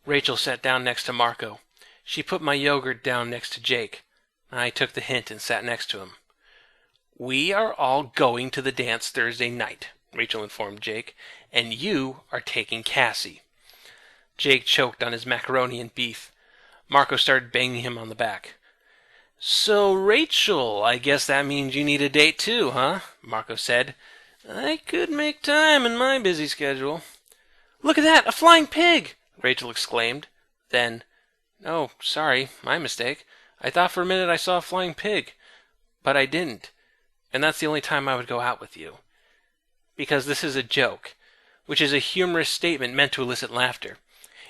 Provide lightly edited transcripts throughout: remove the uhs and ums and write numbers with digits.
Rachel sat down next to Marco. She put my yogurt down next to Jake. I took the hint and sat next to him. "We are all going to the dance Thursday night," Rachel informed Jake, "and you are taking Cassie." Jake choked on his macaroni and beef. Marco started banging him on the back. "So, Rachel, I guess that means you need a date too, huh?" Marco said. "I could make time in my busy schedule." "Look at that, a flying pig!" Rachel exclaimed. Then, "Oh, sorry, my mistake. I thought for a minute I saw a flying pig. But I didn't. And that's the only time I would go out with you. Because this is a joke, which is a humorous statement meant to elicit laughter.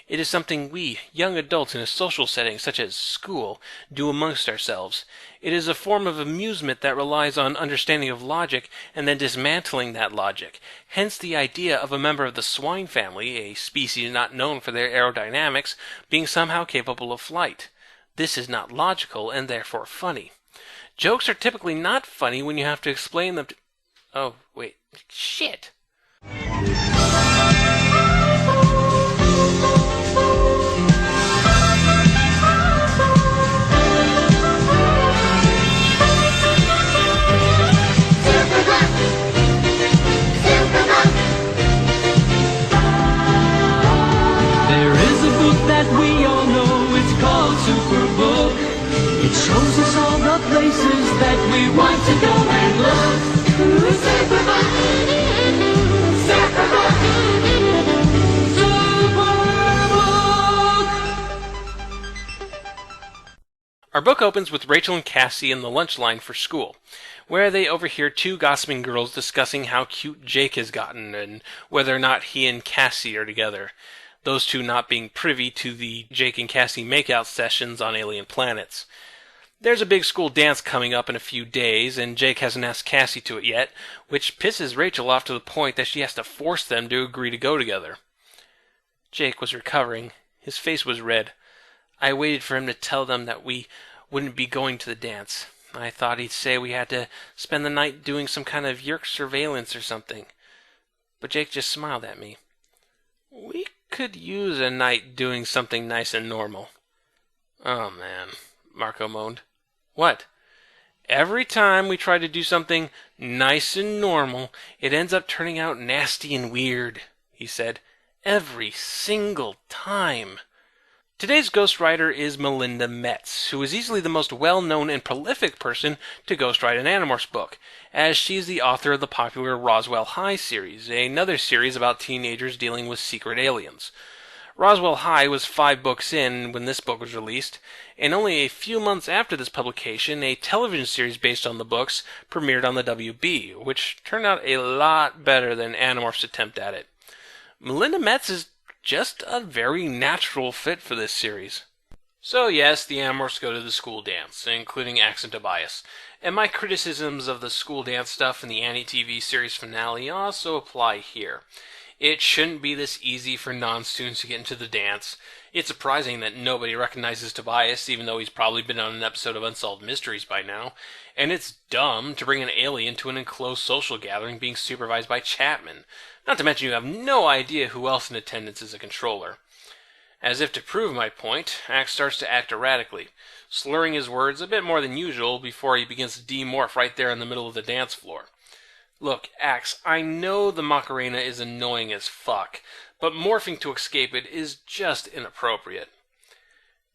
It is something we, young adults in a social setting such as school, do amongst ourselves. It is a form of amusement that relies on understanding of logic and then dismantling that logic. Hence the idea of a member of the swine family, a species not known for their aerodynamics, being somehow capable of flight. This is not logical and therefore funny. Jokes are typically not funny when you have to explain them to... Oh, wait. Shit! That we all know, it's called Superbook. It shows us all the places that we want to go and look. Superbook, Superbook. Our book opens with Rachel and Cassie in the lunch line for school, where they overhear two gossiping girls discussing how cute Jake has gotten and whether or not he and Cassie are together. Those two not being privy to the Jake and Cassie makeout sessions on alien planets. There's a big school dance coming up in a few days, and Jake hasn't asked Cassie to it yet, which pisses Rachel off to the point that she has to force them to agree to go together. Jake was recovering. His face was red. I waited for him to tell them that we wouldn't be going to the dance. I thought he'd say we had to spend the night doing some kind of Yeerk surveillance or something. But Jake just smiled at me. "We could use a night doing something nice and normal." "Oh, man," Marco moaned. "What?" "Every time we try to do something nice and normal, it ends up turning out nasty and weird," he said. "Every single time." Today's ghostwriter is Melinda Metz, who is easily the most well-known and prolific person to ghostwrite an Animorphs book, as she is the author of the popular Roswell High series, another series about teenagers dealing with secret aliens. Roswell High was 5 books in when this book was released, and only a few months after this publication, a television series based on the books premiered on the WB, which turned out a lot better than Animorphs' attempt at it. Melinda Metz is just a very natural fit for this series. So yes, the Animorphs go to the school dance, including Ax and Tobias. And my criticisms of the school dance stuff in the Annie-TV series finale also apply here. It shouldn't be this easy for non-students to get into the dance. It's surprising that nobody recognizes Tobias, even though he's probably been on an episode of Unsolved Mysteries by now. And it's dumb to bring an alien to an enclosed social gathering being supervised by Chapman. Not to mention you have no idea who else in attendance is a controller. As if to prove my point, Ax starts to act erratically, slurring his words a bit more than usual before he begins to demorph right there in the middle of the dance floor. Look, Ax, I know the Macarena is annoying as fuck, but morphing to escape it is just inappropriate.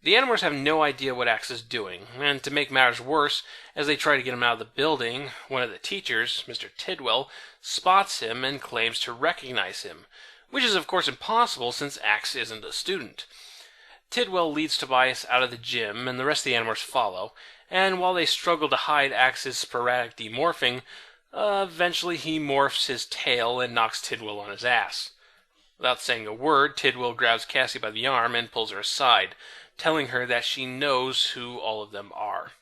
The Animorphs have no idea what Ax is doing, and to make matters worse, as they try to get him out of the building, one of the teachers, Mr. Tidwell, spots him and claims to recognize him, which is of course impossible since Ax isn't a student. Tidwell leads Tobias out of the gym, and the rest of the Animorphs follow, and while they struggle to hide Ax's sporadic demorphing, eventually he morphs his tail and knocks Tidwell on his ass. Without saying a word, Tidwell grabs Cassie by the arm and pulls her aside, telling her that she knows who all of them are.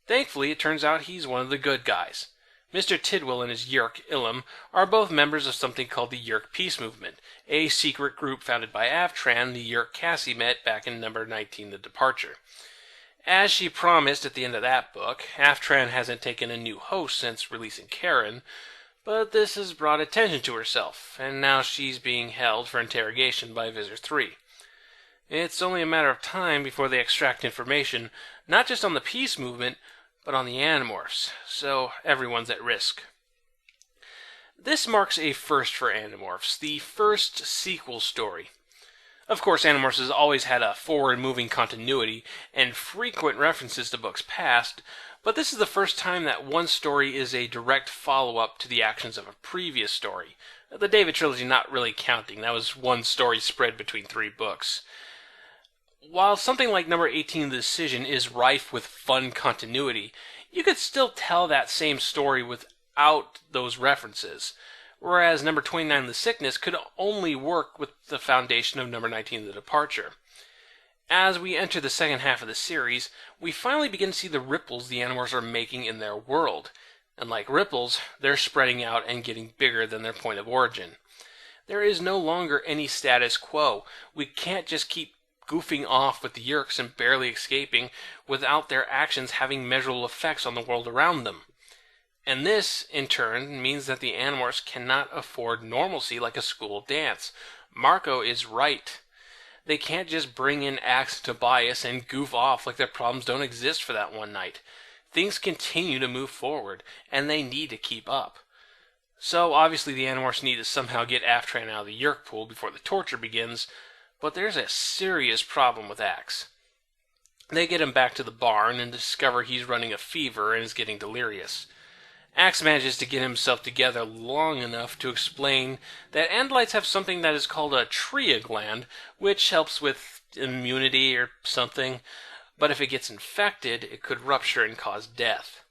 Thankfully, it turns out he's one of the good guys. Mr. Tidwell and his Yeerk, Ilum, are both members of something called the Yeerk Peace Movement, a secret group founded by Aftran, the Yeerk Cassie met back in number 19, The Departure. As she promised at the end of that book, Aftran hasn't taken a new host since releasing Karen, but this has brought attention to herself, and now she's being held for interrogation by Visor 3. It's only a matter of time before they extract information, not just on the Peace Movement, but on the Animorphs, so everyone's at risk. This marks a first for Animorphs, the first sequel story. Of course, Animorphs has always had a forward-moving continuity and frequent references to books past, but this is the first time that one story is a direct follow-up to the actions of a previous story. The David trilogy not really counting, that was one story spread between 3 books. While something like number 18, The Decision, is rife with fun continuity, you could still tell that same story without those references, whereas number 29, The Sickness, could only work with the foundation of number 19, The Departure. As we enter the second half of the series, we finally begin to see the ripples the Animorphs are making in their world. And like ripples, they're spreading out and getting bigger than their point of origin. There is no longer any status quo. We can't just keep goofing off with the Yeerks and barely escaping without their actions having measurable effects on the world around them. And this, in turn, means that the Animorphs cannot afford normalcy like a school dance. Marco is right. They can't just bring in Axe to Tobias and goof off like their problems don't exist for that one night. Things continue to move forward, and they need to keep up. So, obviously, the Animorphs need to somehow get Aftran out of the Yeerk pool before the torture begins, but there's a serious problem with Axe. They get him back to the barn and discover he's running a fever and is getting delirious. Axe manages to get himself together long enough to explain that Andalites have something that is called a tria gland, which helps with immunity or something, but if it gets infected, it could rupture and cause death.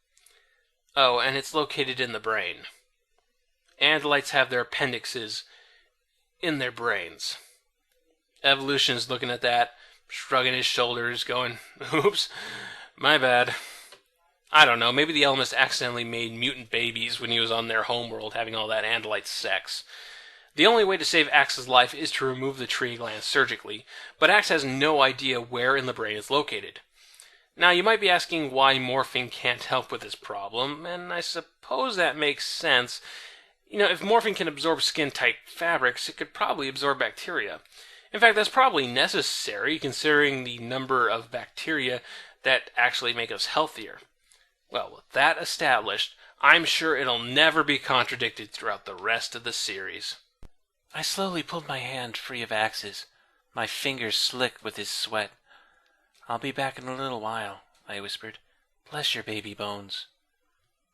Oh, and it's located in the brain. Andalites have their appendixes in their brains. Evolution's looking at that, shrugging his shoulders, going, oops, my bad. I don't know, maybe the Ellimist accidentally made mutant babies when he was on their homeworld having all that Andalite sex. The only way to save Axe's life is to remove the tria gland surgically, but Axe has no idea where in the brain it's located. Now, you might be asking why morphine can't help with this problem, and I suppose that makes sense. If morphine can absorb skin-tight fabrics, it could probably absorb bacteria. In fact, that's probably necessary, considering the number of bacteria that actually make us healthier. Well, with that established, I'm sure it'll never be contradicted throughout the rest of the series. I slowly pulled my hand free of Axe's, my fingers slick with his sweat. "I'll be back in a little while," I whispered. "Bless your baby bones."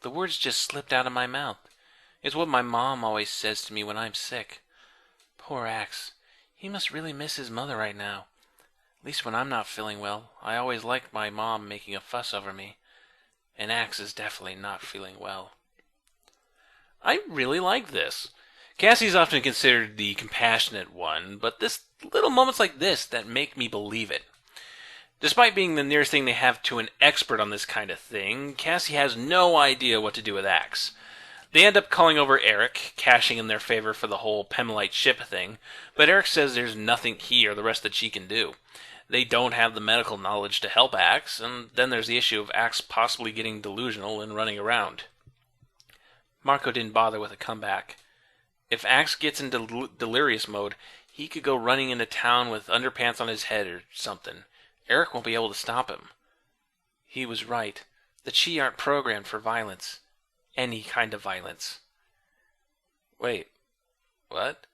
The words just slipped out of my mouth. It's what my mom always says to me when I'm sick. Poor Axe. He must really miss his mother right now. At least when I'm not feeling well, I always like my mom making a fuss over me. And Axe is definitely not feeling well. I really like this. Cassie's often considered the compassionate one, but there's little moments like this that make me believe it. Despite being the nearest thing they have to an expert on this kind of thing, Cassie has no idea what to do with Axe. They end up calling over Eric, cashing in their favor for the whole Pemelite ship thing, but Eric says there's nothing he or the rest that she can do. They don't have the medical knowledge to help Axe, and then there's the issue of Axe possibly getting delusional and running around. Marco didn't bother with a comeback. If Axe gets into delirious mode, he could go running into town with underpants on his head or something. Eric won't be able to stop him. He was right. The Chi aren't programmed for violence. Any kind of violence. Wait, what?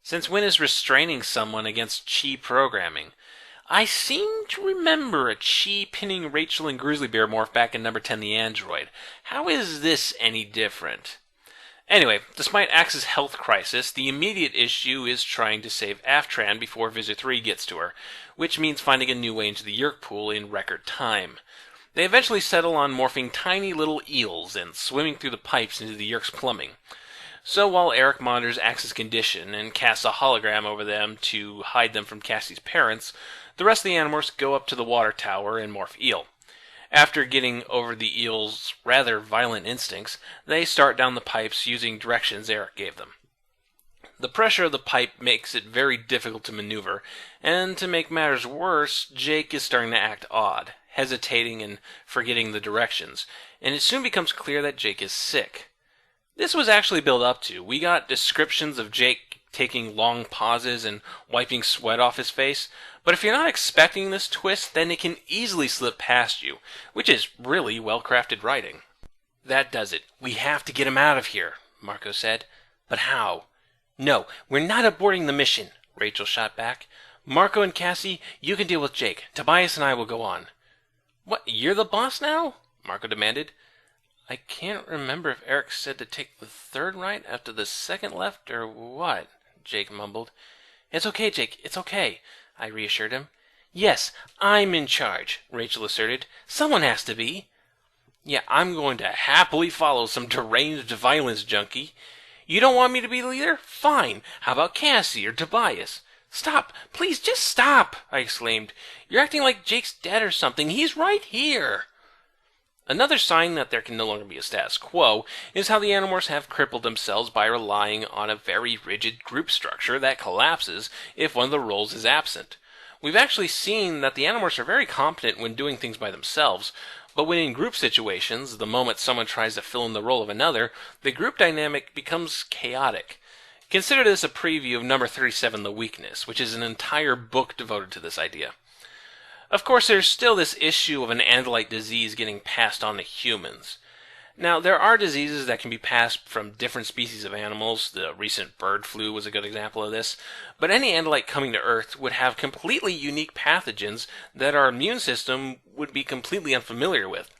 Since when is restraining someone against Chi programming? I seem to remember a Chi pinning Rachel and Grizzly Bear morph back in number 10, the android. How is this any different? Anyway, despite Axe's health crisis, the immediate issue is trying to save Aftran before Visor 3 gets to her, which means finding a new way into the Yeerk pool in record time. They eventually settle on morphing tiny little eels and swimming through the pipes into the Yeerk's plumbing. So while Eric monitors Axe's condition and casts a hologram over them to hide them from Cassie's parents, the rest of the Animorphs go up to the water tower and morph eel. After getting over the eel's rather violent instincts, they start down the pipes using directions Eric gave them. The pressure of the pipe makes it very difficult to maneuver, and to make matters worse, Jake is starting to act odd, hesitating and forgetting the directions, and it soon becomes clear that Jake is sick. This was actually built up to. We got descriptions of Jake taking long pauses and wiping sweat off his face. But if you're not expecting this twist, then it can easily slip past you, which is really well-crafted writing. That does it. We have to get him out of here, Marco said. But how? No, we're not aborting the mission, Rachel shot back. Marco and Cassie, you can deal with Jake. Tobias and I will go on. What, you're the boss now? Marco demanded. I can't remember if Eric said to take the third right after the second left or what, Jake mumbled. It's okay, Jake, it's okay, I reassured him. Yes, I'm in charge, Rachel asserted. Someone has to be. Yeah, I'm going to happily follow some deranged violence junkie. You don't want me to be the leader? Fine. How about Cassie or Tobias? Stop! Please, just stop! I exclaimed. You're acting like Jake's dead or something. He's right here! Another sign that there can no longer be a status quo is how the Animorphs have crippled themselves by relying on a very rigid group structure that collapses if one of the roles is absent. We've actually seen that the Animorphs are very competent when doing things by themselves, but when in group situations, the moment someone tries to fill in the role of another, the group dynamic becomes chaotic. Consider this a preview of number 37, The Weakness, which is an entire book devoted to this idea. Of course, there's still this issue of an Andalite disease getting passed on to humans. Now, there are diseases that can be passed from different species of animals. The recent bird flu was a good example of this. But any Andalite coming to Earth would have completely unique pathogens that our immune system would be completely unfamiliar with.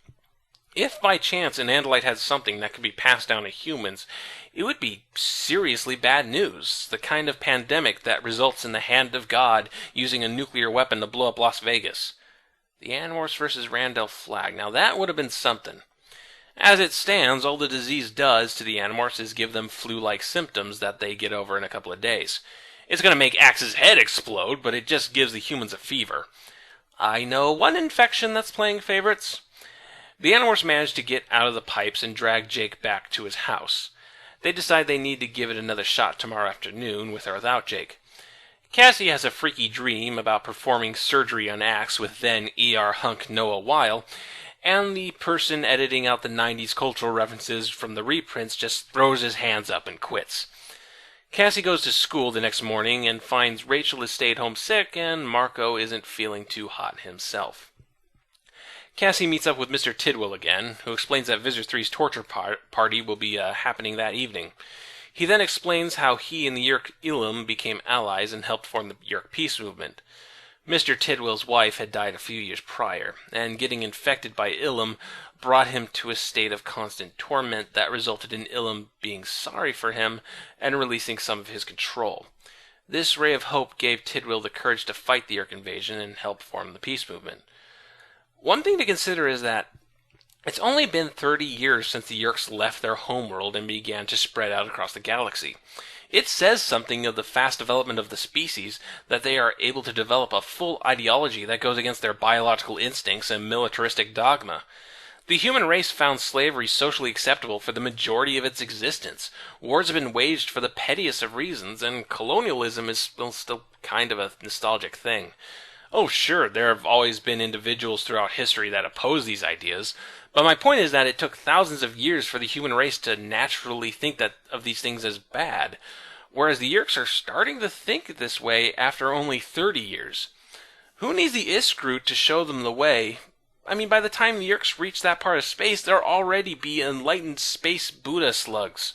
If by chance an Andalite had something that could be passed down to humans, it would be seriously bad news, the kind of pandemic that results in the hand of God using a nuclear weapon to blow up Las Vegas. The Animorphs versus Randall flag. Now that would have been something. As it stands, all the disease does to the Animorphs is give them flu-like symptoms that they get over in a couple of days. It's going to make Axe's head explode, but it just gives the humans a fever. I know one infection that's playing favorites. The Animorphs manage to get out of the pipes and drag Jake back to his house. They decide they need to give it another shot tomorrow afternoon, with or without Jake. Cassie has a freaky dream about performing surgery on Axe with then ER hunk Noah Weil, and the person editing out the 90s cultural references from the reprints just throws his hands up and quits. Cassie goes to school the next morning and finds Rachel has stayed home sick and Marco isn't feeling too hot himself. Cassie meets up with Mr. Tidwell again, who explains that Visor 3's torture party will be happening that evening. He then explains how he and the Yeerk Ilum became allies and helped form the Yeerk Peace Movement. Mr. Tidwell's wife had died a few years prior, and getting infected by Ilum brought him to a state of constant torment that resulted in Ilum being sorry for him and releasing some of his control. This ray of hope gave Tidwell the courage to fight the Yeerk invasion and help form the Peace Movement. One thing to consider is that it's only been 30 years since the Yeerks left their homeworld and began to spread out across the galaxy. It says something of the fast development of the species that they are able to develop a full ideology that goes against their biological instincts and militaristic dogma. The human race found slavery socially acceptable for the majority of its existence. Wars have been waged for the pettiest of reasons, and colonialism is still kind of a nostalgic thing. Oh, sure, there have always been individuals throughout history that oppose these ideas, but my point is that it took thousands of years for the human race to naturally think of these things as bad, whereas the Yeerks are starting to think this way after only 30 years. Who needs the Iskroot to show them the way? I mean, by the time the Yeerks reach that part of space, there'll already be enlightened space Buddha slugs.